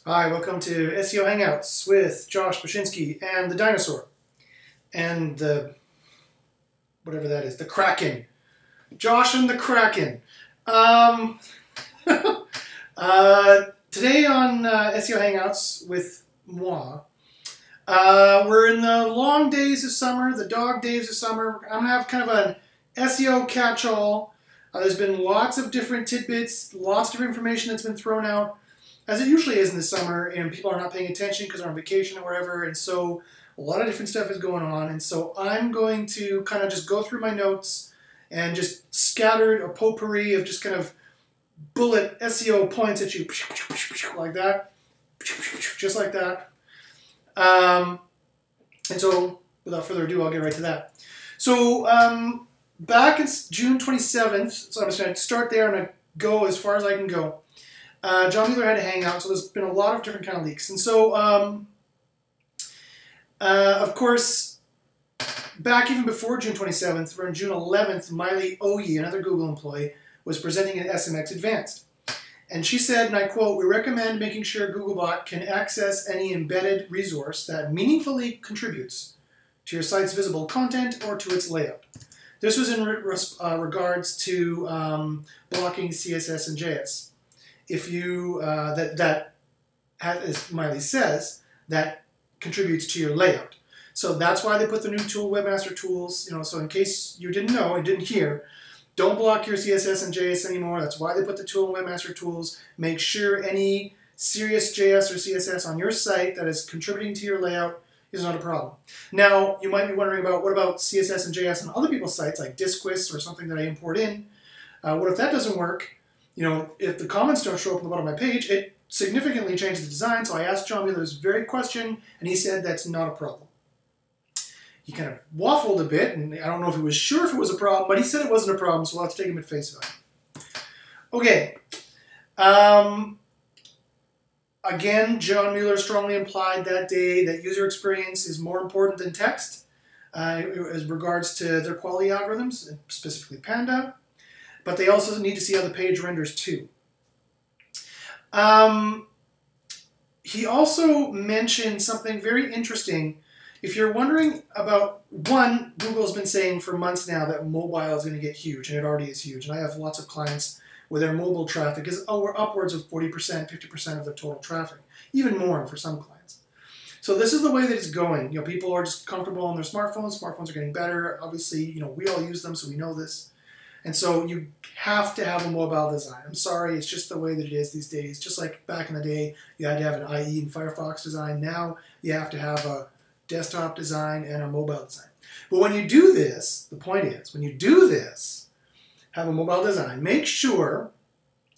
Hi, welcome to SEO Hangouts with Josh Bachynski and the dinosaur and the whatever that is, the Kraken. Josh and the Kraken. Today on SEO Hangouts with moi, we're in the long days of summer, the dog days of summer. I'm going to have kind of an SEO catch-all. There's been lots of different tidbits, lots of different information that's been thrown out, as it usually is in the summer, and people are not paying attention because they're on vacation or wherever, and so a lot of different stuff is going on. And so I'm going to kind of just go through my notes and just scattered a potpourri of just kind of bullet SEO points at you, like that, just like that. And so without further ado, I'll get right to that. So back in June 27th, so I'm just going to start there and I'm going to go as far as I can go. John Mueller had a hangout, so there's been a lot of different kind of leaks. And so, of course, back even before June 27th, or on June 11th, Miley Oye, another Google employee, was presenting at SMX Advanced. And she said, and I quote, "We recommend making sure Googlebot can access any embedded resource that meaningfully contributes to your site's visible content or to its layout." This was in regards to blocking CSS and JS. If you, as Miley says, that contributes to your layout. So that's why they put the new tool, Webmaster Tools, so in case you didn't know and didn't hear, don't block your CSS and JS anymore. That's why they put the tool in Webmaster Tools. Make sure any serious JS or CSS on your site that is contributing to your layout is not a problem. Now, you might be wondering about, what about CSS and JS on other people's sites, like Disquist or something that I import in? What if that doesn't work? If the comments don't show up on the bottom of my page, it significantly changes the design. So I asked John Mueller this very question, and he said that's not a problem. He kind of waffled a bit, and I don't know if he was sure if it was a problem, but he said it wasn't a problem, so I'll have to take him at face value. Okay. Again, John Mueller strongly implied that day that user experience is more important than text as regards to their quality algorithms, specifically Panda. But they also need to see how the page renders too. He also mentioned something very interesting. If you're wondering about, one, Google's been saying for months now that mobile is going to get huge, and it already is huge. And I have lots of clients where their mobile traffic is upwards of 40%, 50% of the total traffic, even more for some clients. So this is the way that it's going. People are just comfortable on their smartphones. Smartphones are getting better. Obviously, we all use them, so we know this. And so you have to have a mobile design. I'm sorry, it's just the way that it is these days. Just like back in the day, you had to have an IE and Firefox design. Now you have to have a desktop design and a mobile design. But when you do this, the point is, when you do this, have a mobile design, make sure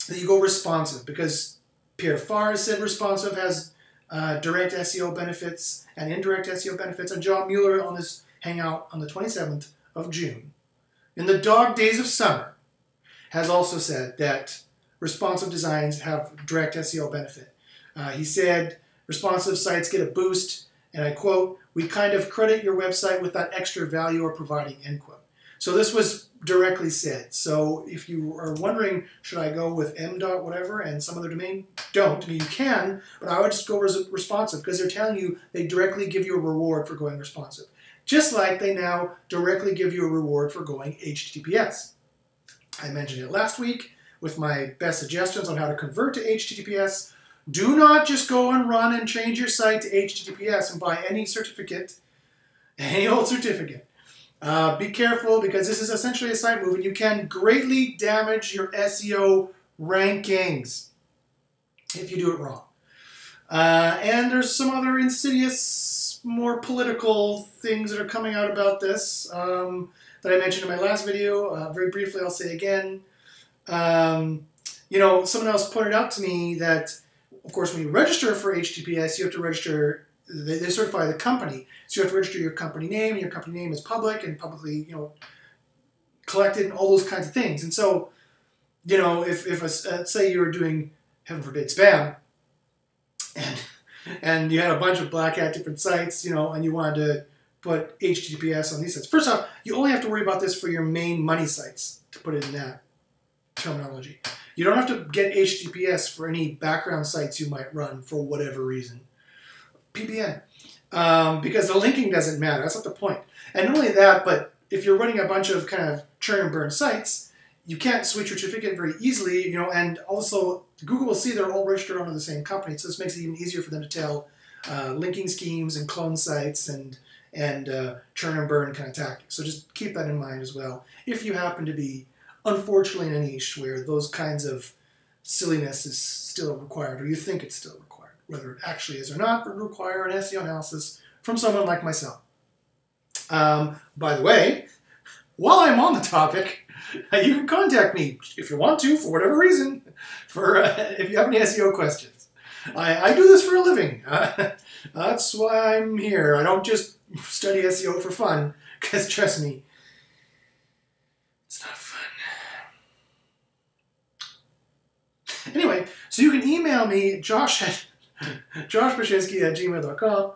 that you go responsive, because Pierre Farr said responsive has direct SEO benefits and indirect SEO benefits. And John Mueller on this hangout on the 27th of June, in the dog days of summer, has also said that responsive designs have direct SEO benefit. He said responsive sites get a boost, and I quote, "We kind of credit your website with that extra value we're providing," end quote. So this was directly said. So if you are wondering, should I go with m dot whatever and some other domain, don't. I mean, you can, but I would just go responsive, because they're telling you they directly give you a reward for going responsive. Just like they now directly give you a reward for going HTTPS. I mentioned it last week with my best suggestions on how to convert to HTTPS. Do not just go and run and change your site to HTTPS and buy any certificate, any old certificate. Be careful, because this is essentially a site move, and you can greatly damage your SEO rankings if you do it wrong. And there's some other insidious, more political things that are coming out about this that I mentioned in my last video. Very briefly, I'll say again. Someone else pointed out to me that, of course, when you register for HTTPS, you have to register, they certify the company. So you have to register your company name, and your company name is public and publicly, collected, and all those kinds of things. And so, if say you were doing, heaven forbid, spam, and you had a bunch of black hat different sites, and you wanted to put HTTPS on these sites. First off, you only have to worry about this for your main money sites, to put it in that terminology. You don't have to get HTTPS for any background sites you might run for whatever reason. PBN. Because the linking doesn't matter. That's not the point. And not only that, but if you're running a bunch of kind of churn and burn sites, you can't switch your certificate very easily, you know, and also Google will see they're all registered under the same company, so this makes it even easier for them to tell linking schemes and clone sites and churn and burn kind of tactics. So just keep that in mind as well. If you happen to be, unfortunately, in a niche where those kinds of silliness is still required, or you think it's still required, whether it actually is or not, would require an SEO analysis from someone like myself. By the way, while I'm on the topic, you can contact me if you want to, for whatever reason, if you have any SEO questions. I do this for a living. That's why I'm here. I don't just study SEO for fun, because trust me, it's not fun. Anyway, so you can email me, joshbachynski@gmail.com.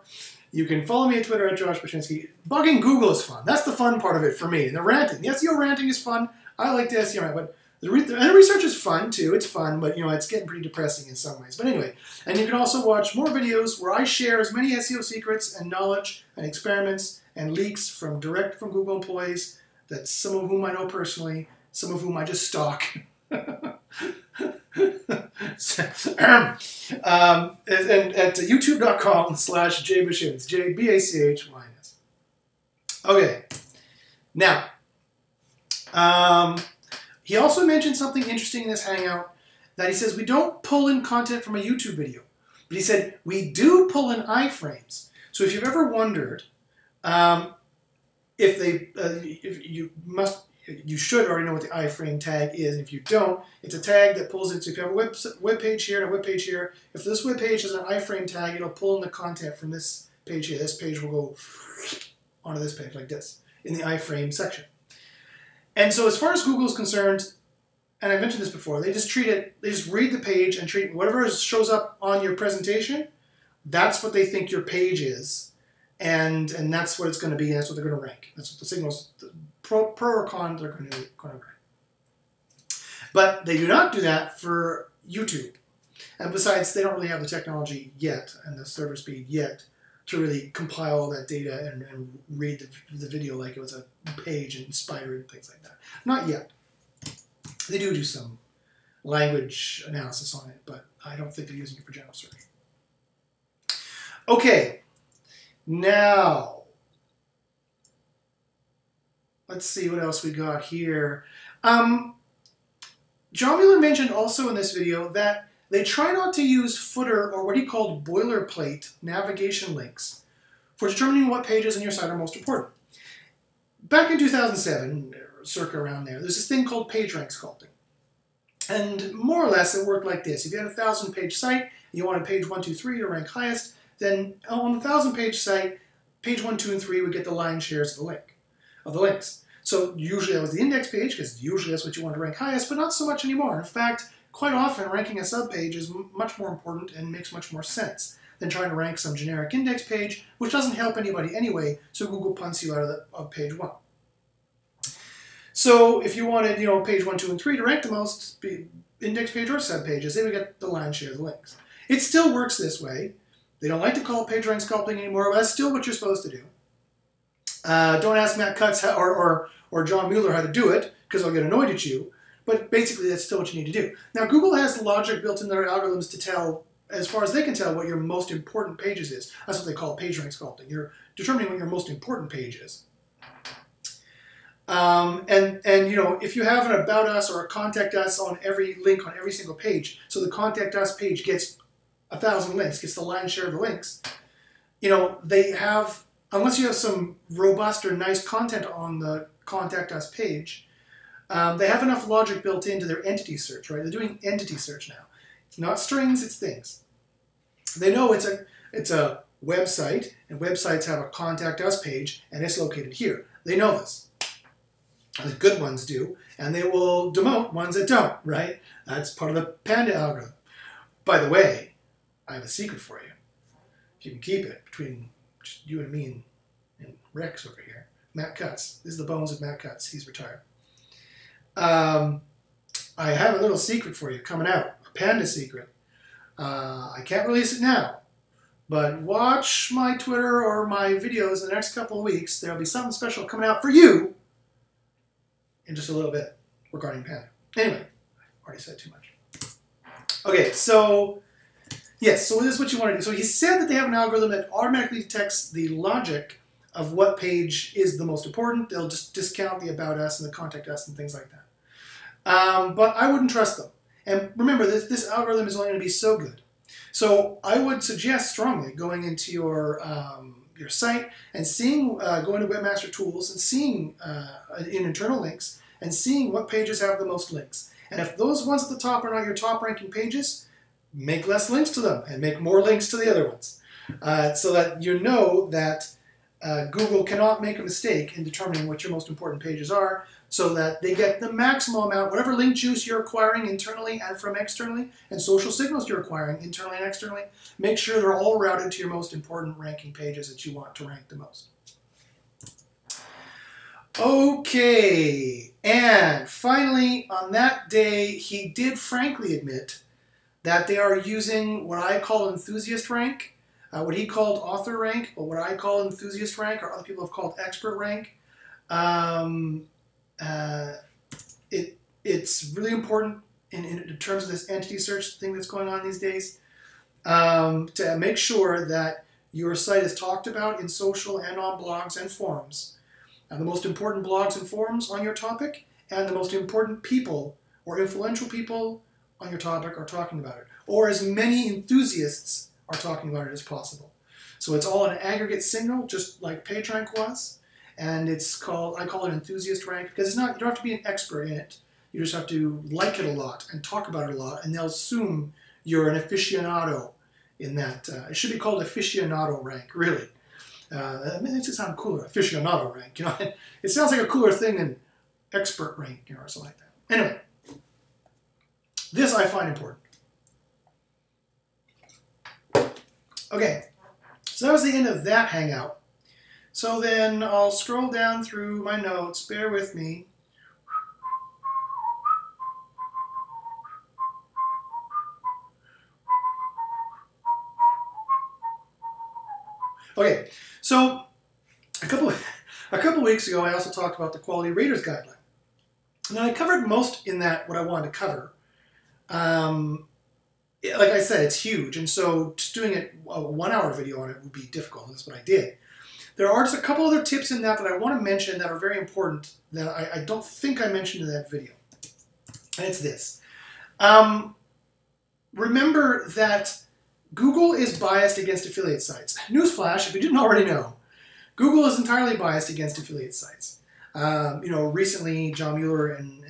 You can follow me on Twitter at joshbachynski. Bugging Google is fun. That's the fun part of it for me. The ranting, the SEO ranting is fun. I like the SEO rant, but the research is fun too. It's fun, but you know it's getting pretty depressing in some ways. But anyway, and you can also watch more videos where I share as many SEO secrets and knowledge and experiments and leaks direct from Google employees, that some of whom I know personally, some of whom I just stalk. And at youtube.com/jbachynski, JBACHYNS. Okay, now, he also mentioned something interesting in this Hangout, that he says we don't pull in content from a YouTube video, but he said we do pull in iframes. So if you've ever wondered you should already know what the iframe tag is, and if you don't, it's a tag that pulls in. So if you have a web page here and a web page here, if this web page has an iframe tag, it'll pull in the content from this page here. This page will go onto this page like this in the iframe section. And so as far as Google is concerned, and I mentioned this before, they just read the page and treat whatever shows up on your presentation, that's what they think your page is, and that's what it's going to be, and that's what they're going to rank. That's what the signals, pro or con, they're going to rank. But they do not do that for YouTube. And besides, they don't really have the technology yet and the server speed yet to really compile all that data and read the video like it was a page and spider and things like that. Not yet. They do some language analysis on it, but I don't think they're using it for general search. Okay, now, let's see what else we got here. John Mueller mentioned also in this video that they try not to use footer or what he called boilerplate navigation links for determining what pages on your site are most important. Back in 2007, circa around there's this thing called PageRank sculpting. And more or less it worked like this. If you had a 1,000-page site and you wanted page 1, 2, 3 to rank highest, then on the 1,000-page site, page 1, 2, and 3 would get the lion's shares of the links. So usually that was the index page, because usually that's what you want to rank highest, but not so much anymore. In fact, quite often ranking a subpage is much more important and makes much more sense than trying to rank some generic index page, which doesn't help anybody anyway, so Google punts you out of page 1. So if you wanted, page 1, 2, and 3 to rank the most, index page or subpages, they would get the lion's share of the links. It still works this way. They don't like to call it PageRank sculpting anymore, but that's still what you're supposed to do. Don't ask Matt Cutts or John Mueller how to do it, because they'll get annoyed at you. But basically, that's still what you need to do. Now, Google has logic built in their algorithms to tell, as far as they can tell, what your most important pages is. That's what they call PageRank sculpting. You're determining what your most important page is. If you have an About Us or a Contact Us on every link on every single page, so the Contact Us page gets 1,000 links, gets the lion's share of the links, they have, unless you have some robust or nice content on the Contact Us page, they have enough logic built into their entity search, right? They're doing entity search now. It's not strings, it's things. They know it's a website, and websites have a Contact Us page, and it's located here. They know this. The good ones do, and they will demote ones that don't, right? That's part of the Panda algorithm. By the way, I have a secret for you. If you can keep it between just you and me and Rex over here. Matt Cutts. This is the bones of Matt Cutts. He's retired. I have a little secret for you coming out, a panda secret. I can't release it now, but watch my Twitter or my videos in the next couple of weeks. There'll be something special coming out for you in just a little bit regarding panda. Anyway, I already said too much. Okay, so yes, so this is what you want to do. So he said that they have an algorithm that automatically detects the logic of what page is the most important. They'll just discount the About Us and the Contact Us and things like that. But I wouldn't trust them. And remember, this algorithm is only going to be so good. So I would suggest strongly going into your site and seeing, going to Webmaster Tools and seeing in internal links and seeing what pages have the most links. And if those ones at the top are not your top ranking pages, make less links to them and make more links to the other ones. So that you know that Google cannot make a mistake in determining what your most important pages are, so that they get the maximum amount, whatever link juice you're acquiring internally and from externally, and social signals you're acquiring internally and externally, make sure they're all routed to your most important ranking pages that you want to rank the most. Okay, and finally, on that day, he did frankly admit that they are using what I call enthusiast rank, what he called author rank, but what I call enthusiast rank, or other people have called expert rank. It's really important in terms of this entity search thing that's going on these days, to make sure that your site is talked about in social and on blogs and forums. And the most important blogs and forums on your topic, and the most important people or influential people on your topic are talking about it, or as many enthusiasts are talking about it as possible. So it's all an aggregate signal, just like PageRank was, and it's called, I call it enthusiast rank, because it's not, you don't have to be an expert in it. You just have to like it a lot and talk about it a lot, and they'll assume you're an aficionado in that. It should be called aficionado rank, really. It makes it sound cooler, aficionado rank. You know, it sounds like a cooler thing than expert rank, you know, or something like that. Anyway, this I find important. Okay, so that was the end of that hangout. So then I'll scroll down through my notes, bear with me. Okay, so a couple weeks ago I also talked about the Quality Raters Guideline. Now I covered most in that what I wanted to cover. Like I said, it's huge, and so just doing a 1 hour video on it would be difficult, and that's what I did. There are just a couple other tips in that I want to mention that are very important that I don't think I mentioned in that video. And it's this. Remember that Google is biased against affiliate sites. Newsflash, if you didn't already know, Google is entirely biased against affiliate sites. You know, recently John Mueller and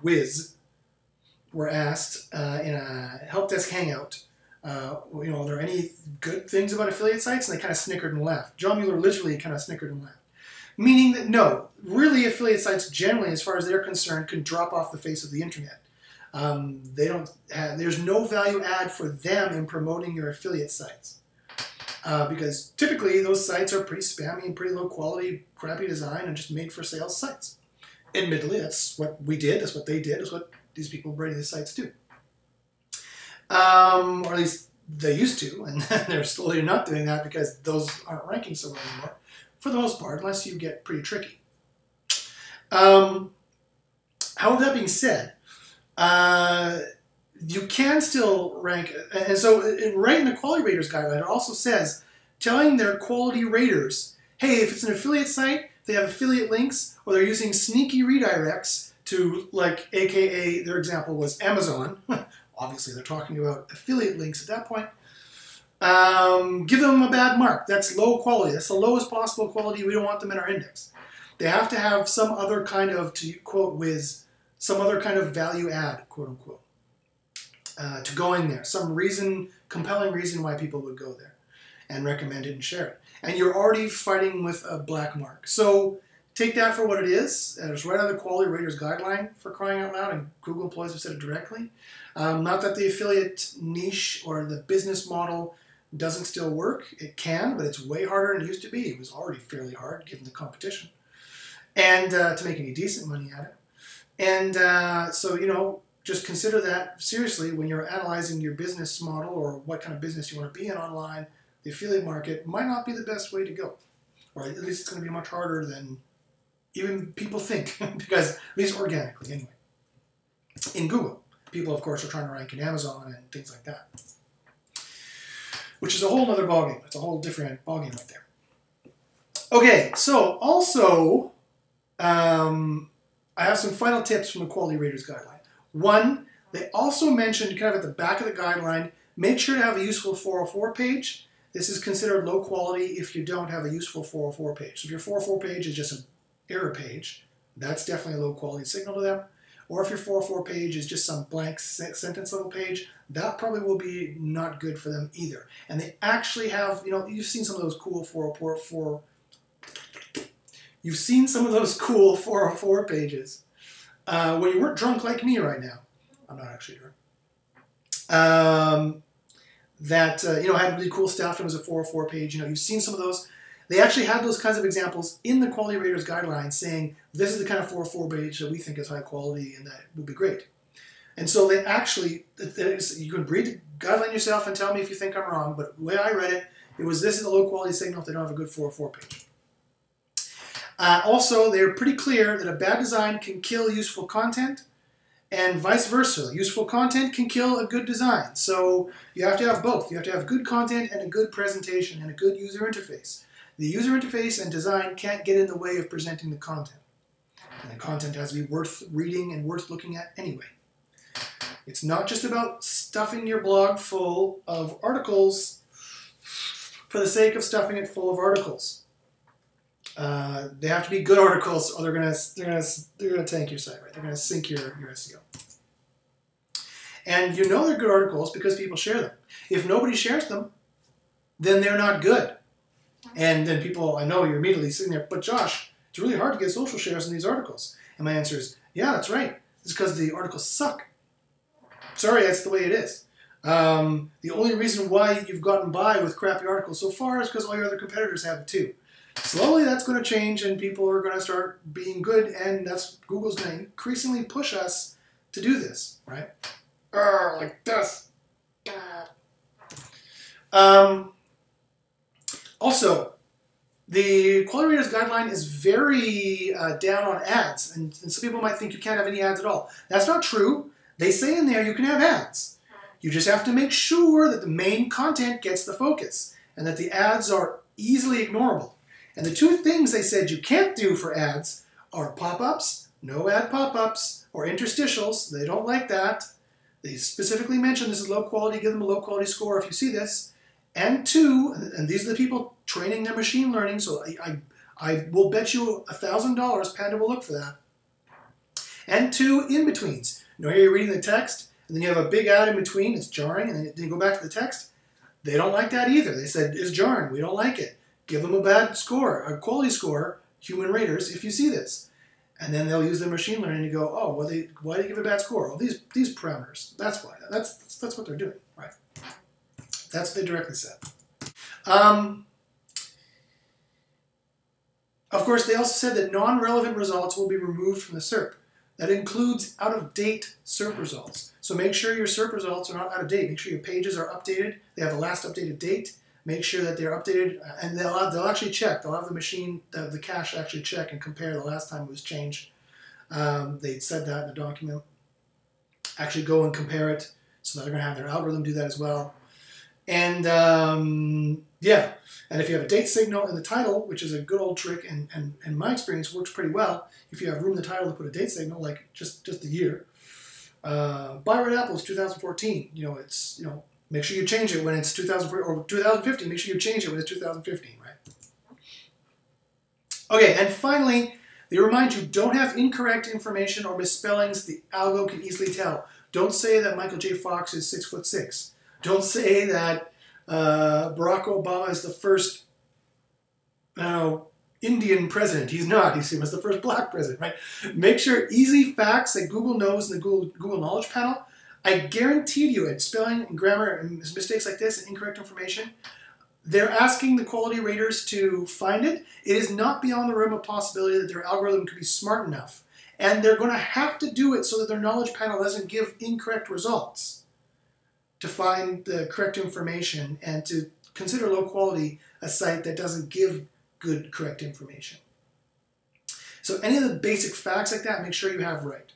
Wiz were asked in a help desk hangout, you know, are there any good things about affiliate sites? And they kind of snickered and laughed. John Mueller literally kind of snickered and laughed. Meaning that no, really affiliate sites generally, as far as they're concerned, can drop off the face of the internet. They don't have, there's no value add for them in promoting your affiliate sites. Because typically those sites are pretty spammy and pretty low quality, crappy design, and just made for sales sites. Admittedly, that's what we did, that's what they did, that's what these people running these sites do. Or at least they used to, and they're slowly not doing that because those aren't ranking so well anymore, for the most part, unless you get pretty tricky. However, that being said, you can still rank, and so right in the Quality Raters Guideline, it also says, telling their quality raters, hey, if it's an affiliate site, they have affiliate links, or they're using sneaky redirects to, like, AKA, their example was Amazon. Obviously, they're talking about affiliate links at that point. Give them a bad mark. That's low quality. That's the lowest possible quality. We don't want them in our index. They have to have some other kind of, to quote Wiz, some other kind of value add, quote unquote, to going there. Some reason, compelling reason why people would go there and recommend it and share it. And you're already fighting with a black mark. So take that for what it is. It's right on the Quality Raters Guideline, for crying out loud, and Google employees have said it directly. Not that the affiliate niche or the business model doesn't still work. It can, but it's way harder than it used to be. It was already fairly hard given the competition, and to make any decent money at it. And so, you know, just consider that seriously when you're analyzing your business model or what kind of business you want to be in online. The affiliate market might not be the best way to go, or at least it's going to be much harder than even people think, because at least organically anyway. In Google, people of course are trying to rank in Amazon and things like that, which is a whole other ballgame. It's a whole different ballgame right there. Okay, so also I have some final tips from the Quality Raters Guideline. One, they also mentioned kind of at the back of the guideline, make sure to have a useful 404 page. This is considered low quality if you don't have a useful 404 page. So if your 404 page is just an error page, that's definitely a low quality signal to them. Or if your 404 page is just some blank sentence level page, that probably will be not good for them either. And they actually have, you know, you've seen some of those cool 404, you've seen some of those cool 404 pages. When you weren't drunk like me right now, I'm not actually drunk, you know, had really cool stuff. It was a 404 page. You know, you've seen some of those. They actually had those kinds of examples in the Quality Raters Guidelines saying, this is the kind of 404 page that we think is high quality and that will be great. And so they actually, you can read the guideline yourself and tell me if you think I'm wrong, but the way I read it, it was this is a low quality signal if they don't have a good 404 page. Also, they're pretty clear that a bad design can kill useful content, and vice versa. Useful content can kill a good design. So you have to have both. You have to have good content and a good presentation and a good user interface. The user interface and design can't get in the way of presenting the content. And the content has to be worth reading and worth looking at anyway. It's not just about stuffing your blog full of articles for the sake of stuffing it full of articles. They have to be good articles, or they're gonna tank your site, right? They're gonna sink your SEO. And you know they're good articles because people share them. If nobody shares them, then they're not good. And then people, I know you're immediately sitting there, but Josh, it's really hard to get social shares in these articles. And my answer is, yeah, that's right. It's because the articles suck. Sorry, that's the way it is. The only reason why you've gotten by with crappy articles so far is because all your other competitors have it too. Slowly that's going to change and people are going to start being good, and that's Google's going to increasingly push us to do this, right? Like this. Also, the Quality Raters Guideline is very down on ads, and some people might think you can't have any ads at all. That's not true. They say in there you can have ads. You just have to make sure that the main content gets the focus and that the ads are easily ignorable. And the two things they said you can't do for ads are pop-ups, no ad pop-ups, or interstitials. They don't like that. They specifically mention this is low quality, give them a low quality score if you see this. And two, and these are the people training their machine learning, so I will bet you $1,000 Panda will look for that. And two, in-betweens. You know, here you're reading the text, and then you have a big ad in between, it's jarring, and then you go back to the text. They don't like that either. They said, it's jarring, we don't like it. Give them a bad score, a quality score, human raters, if you see this. And then they'll use their machine learning to go, oh, well, why did they give a bad score? Well, these parameters, that's why. That's what they're doing, right? That's what they directly said. Of course, they also said that non-relevant results will be removed from the SERP. That includes out-of-date SERP results. So make sure your SERP results are not out of date. Make sure your pages are updated. They have the last updated date. Make sure that they're updated, and they'll actually check. They'll have the machine, the cache actually check and compare the last time it was changed. They said that in the document. Actually go and compare it, so that they're going to have their algorithm do that as well. And yeah, and if you have a date signal in the title, which is a good old trick, and in my experience works pretty well, if you have room in the title to put a date signal, like just the year. Buy Red Apple is 2014. You know, it's, you know, make sure you change it when it's 2014 or 2015. Make sure you change it when it's 2015, right? Okay, and finally, they remind you, don't have incorrect information or misspellings the algo can easily tell. Don't say that Michael J. Fox is 6'6". Don't say that Barack Obama is the first Indian president. He's not. He was the first black president, right? Make sure easy facts that Google knows in the Google Knowledge Panel. I guarantee you at spelling and grammar and mistakes like this and incorrect information, they're asking the quality raters to find it. It is not beyond the realm of possibility that their algorithm could be smart enough And they're going to have to do it so that their knowledge panel doesn't give incorrect results, to find the correct information and to consider low quality a site that doesn't give good, correct information. So any of the basic facts like that, make sure you have right.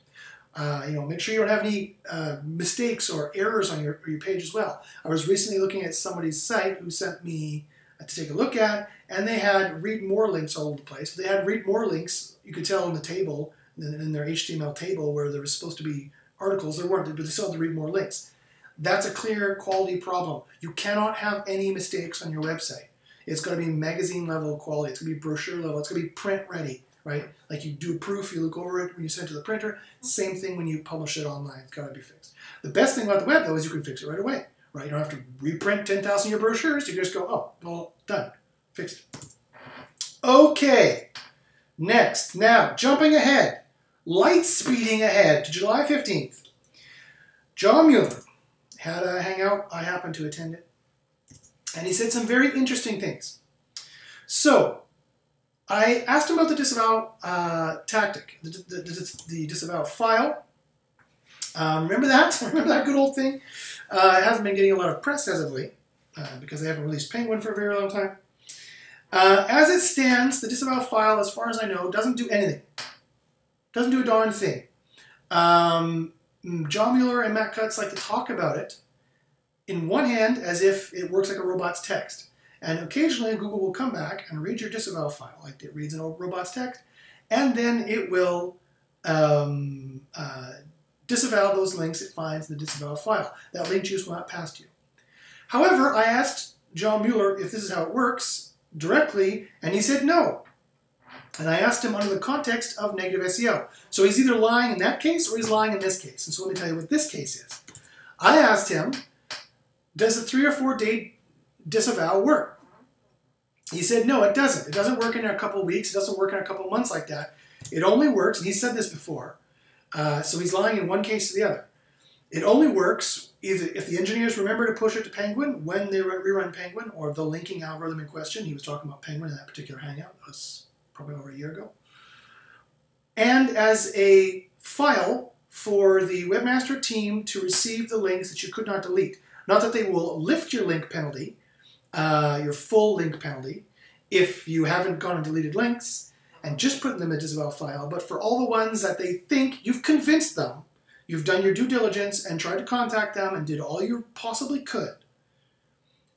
Make sure you don't have any mistakes or errors on your page as well. I was recently looking at somebody's site who sent me to take a look at, and they had read more links all over the place. They had read more links, you could tell in the table, in their HTML table where there was supposed to be articles, there weren't, but they still had to read more links. That's a clear quality problem. You cannot have any mistakes on your website. It's got to be magazine level quality. It's going to be brochure level. It's going to be print ready, right? Like you do a proof, you look over it when you send it to the printer. Same thing when you publish it online. It's got to be fixed. The best thing about the web, though, is you can fix it right away, right? You don't have to reprint 10,000 of your brochures. You can just go, oh, well, done. Fixed. Okay. Next. Now, jumping ahead. Light speeding ahead to July 15th. John Mueller had a hangout. I happened to attend it. And he said some very interesting things. So, I asked him about the disavow tactic, the disavow file. Remember that? Remember that good old thing? It hasn't been getting a lot of press as of late because they haven't released Penguin for a very long time. As it stands, the disavow file, as far as I know, doesn't do anything. Doesn't do a darn thing. John Mueller and Matt Cutts like to talk about it in one hand as if it works like a robot's text. And occasionally Google will come back and read your disavow file, like it reads an old robot's text, and then it will disavow those links it finds in the disavow file. That link juice will not pass to you. However, I asked John Mueller if this is how it works directly, and he said no. And I asked him under the context of negative SEO. So he's either lying in that case or he's lying in this case. And so let me tell you what this case is. I asked him, does the 3 or 4 day disavow work? He said, no, it doesn't. It doesn't work in a couple of weeks. It doesn't work in a couple of months like that. It only works, and he said this before, so he's lying in one case to the other. It only works either if the engineers remember to push it to Penguin when they rerun Penguin, or the linking algorithm in question. He was talking about Penguin in that particular hangout. That was probably over a year ago. And as a file for the webmaster team to receive the links that you could not delete. Not that they will lift your link penalty, your full link penalty, if you haven't gone and deleted links and just put them in a disavow file, but for all the ones that they think you've convinced them, you've done your due diligence and tried to contact them and did all you possibly could.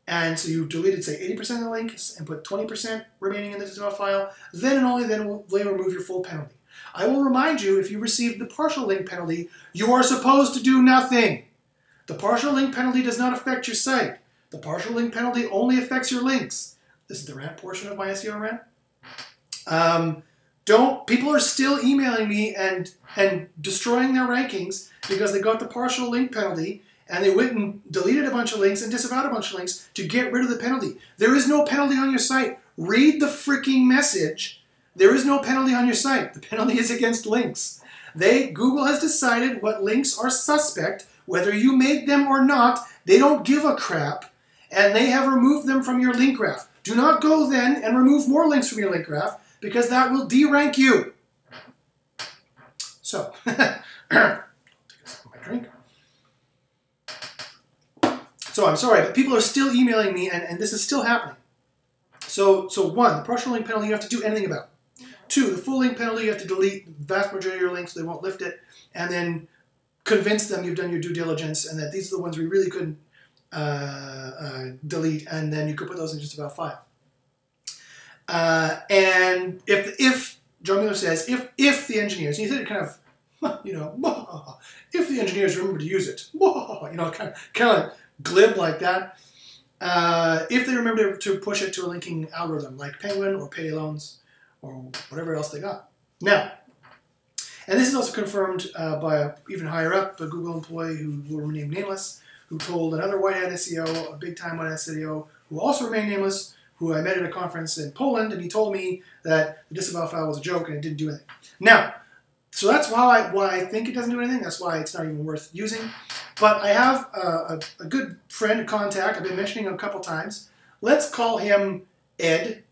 And so you deleted, say, 80% of the links and put 20% remaining in the disavow file, then and only then will they remove your full penalty. I will remind you, if you received the partial link penalty, you are supposed to do nothing. The partial link penalty does not affect your site. The partial link penalty only affects your links. This is the rant portion of my SEO rant. People are still emailing me and destroying their rankings because they got the partial link penalty and they went and deleted a bunch of links and disavowed a bunch of links to get rid of the penalty. There is no penalty on your site. Read the freaking message. There is no penalty on your site. The penalty is against links. Google has decided what links are suspect, whether you made them or not. They don't give a crap, and they have removed them from your link graph. Do not go then and remove more links from your link graph, because that will derank you. So, take a sip of my drink. So I'm sorry, but people are still emailing me, and this is still happening. So 1, the partial link penalty you have to do anything about. 2, the full link penalty you have to delete the vast majority of your links so they won't lift it, and then convince them you've done your due diligence and that these are the ones we really couldn't delete, and then you could put those in just about file. And if John Mueller says, if the engineers, and he said it kind of, if the engineers remember to use it, kind of glib like that, if they remember to push it to a linking algorithm like Penguin or Payday Loans or whatever else they got. Now, and this is also confirmed by a even higher up, a Google employee who will remain nameless, who told another white hat SEO, a big time white hat SEO, who also remained nameless, who I met at a conference in Poland, and he told me that the disavow file was a joke and it didn't do anything. Now, so that's why I think it doesn't do anything. That's why it's not even worth using. But I have a good friend, a contact, I've been mentioning him a couple times. Let's call him Ed.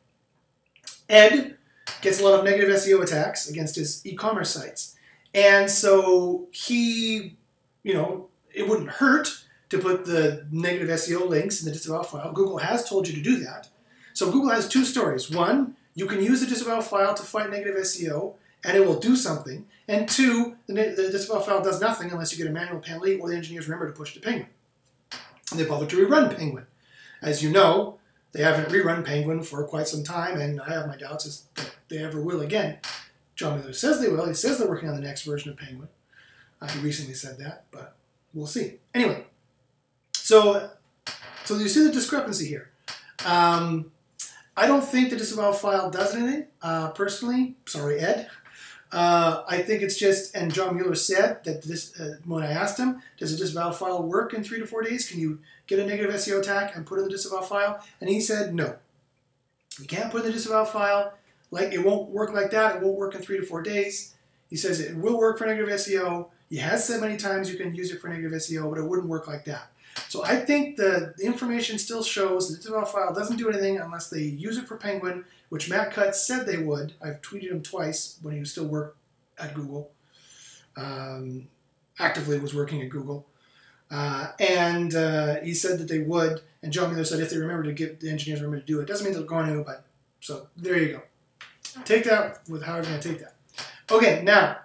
Ed gets a lot of negative SEO attacks against his e-commerce sites. And so he, it wouldn't hurt to put the negative SEO links in the disavow file. Google has told you to do that. So Google has two stories. One, you can use the disavow file to fight negative SEO, and it will do something. And two, the disavow file does nothing unless you get a manual penalty or the engineers remember to push to Penguin. And they bother to rerun Penguin. As you know, they haven't rerun Penguin for quite some time, and I have my doubts as that they ever will again. John Mueller says they will. He says they're working on the next version of Penguin. He recently said that, but we'll see. Anyway, so you see the discrepancy here. I don't think the disavow file does anything, personally. Sorry, Ed. I think it's just, and John Mueller said that this, when I asked him, does a disavow file work in 3 to 4 days? Can you get a negative SEO attack and put it in the disavow file? And he said no. You can't put it in the disavow file. Like, it won't work like that. It won't work in 3 to 4 days. He says it will work for negative SEO. He has said many times you can use it for negative SEO, but it wouldn't work like that. So I think the information still shows the disavow file doesn't do anything unless they use it for Penguin, which Matt Cutts said they would. I've tweeted him twice when he still worked at Google, actively was working at Google. And he said that they would, and John Mueller said if they remember to get the engineers remember to do it. Doesn't mean they're going to, but so there you go. Take that with however you're going to take that. Okay, now,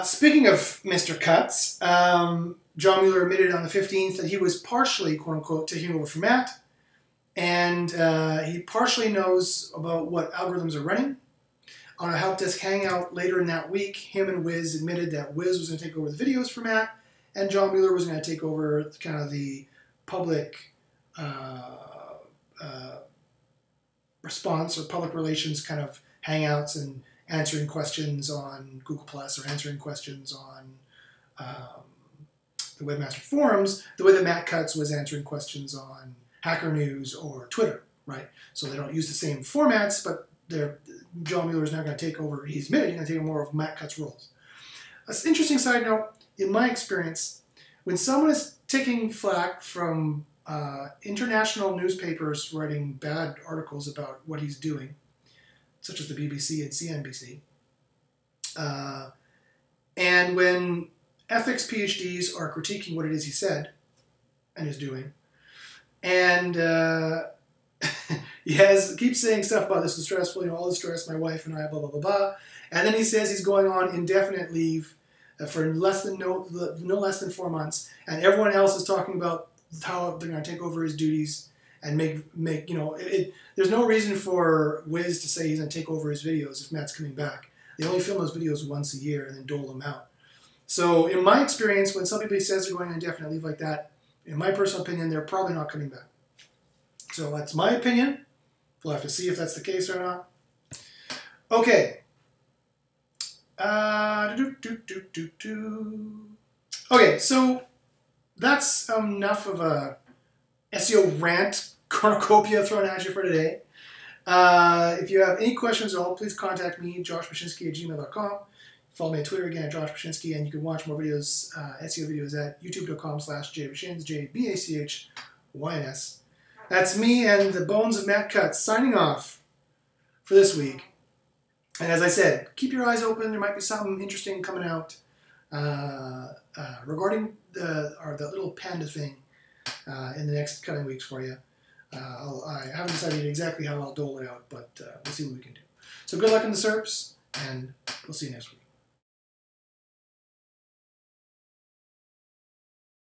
speaking of Mr. Cutts, John Mueller admitted on the 15th that he was partially, quote unquote, taking over for Matt, and he partially knows about what algorithms are running. On a help desk hangout later in that week, him and Wiz admitted that Wiz was going to take over the videos for Matt, and John Mueller was going to take over kind of the public response or public relations kind of hangouts and answering questions on Google Plus or answering questions on the Webmaster Forums, the way that Matt Cutts was answering questions on Hacker News or Twitter, right? So they don't use the same formats, but John Mueller is now going to take over. He's admitted he's going to take more of Matt Cutts' roles. An interesting side note, in my experience, when someone is taking flack from international newspapers writing bad articles about what he's doing, such as the BBC and CNBC, and when ethics PhDs are critiquing what it is he said and is doing, and he keeps saying stuff about this is stressful, all the stress, my wife and I, blah, blah, blah, blah, and then he says he's going on indefinite leave for no less than 4 months, and everyone else is talking about how they're going to take over his duties and there's no reason for Wiz to say he's going to take over his videos if Matt's coming back. They only film those videos once a year and then dole them out. So in my experience, when somebody says they're going on indefinite leave like that, in my personal opinion, they're probably not coming back. So that's my opinion. We'll have to see if that's the case or not. Okay. Okay, so that's enough of a SEO rant cornucopia thrown at you for today. If you have any questions at all, please contact me, joshbachynski@gmail.com. Follow me on Twitter again at joshbachynski, and you can watch more videos, SEO videos at youtube.com/jbachins, JBACHYNS. That's me and the bones of Matt Cutts signing off for this week. And as I said, keep your eyes open. There might be something interesting coming out regarding the little panda thing in the next coming weeks for you. I haven't decided exactly how I'll dole it out, but we'll see what we can do. So good luck in the SERPs, and we'll see you next week.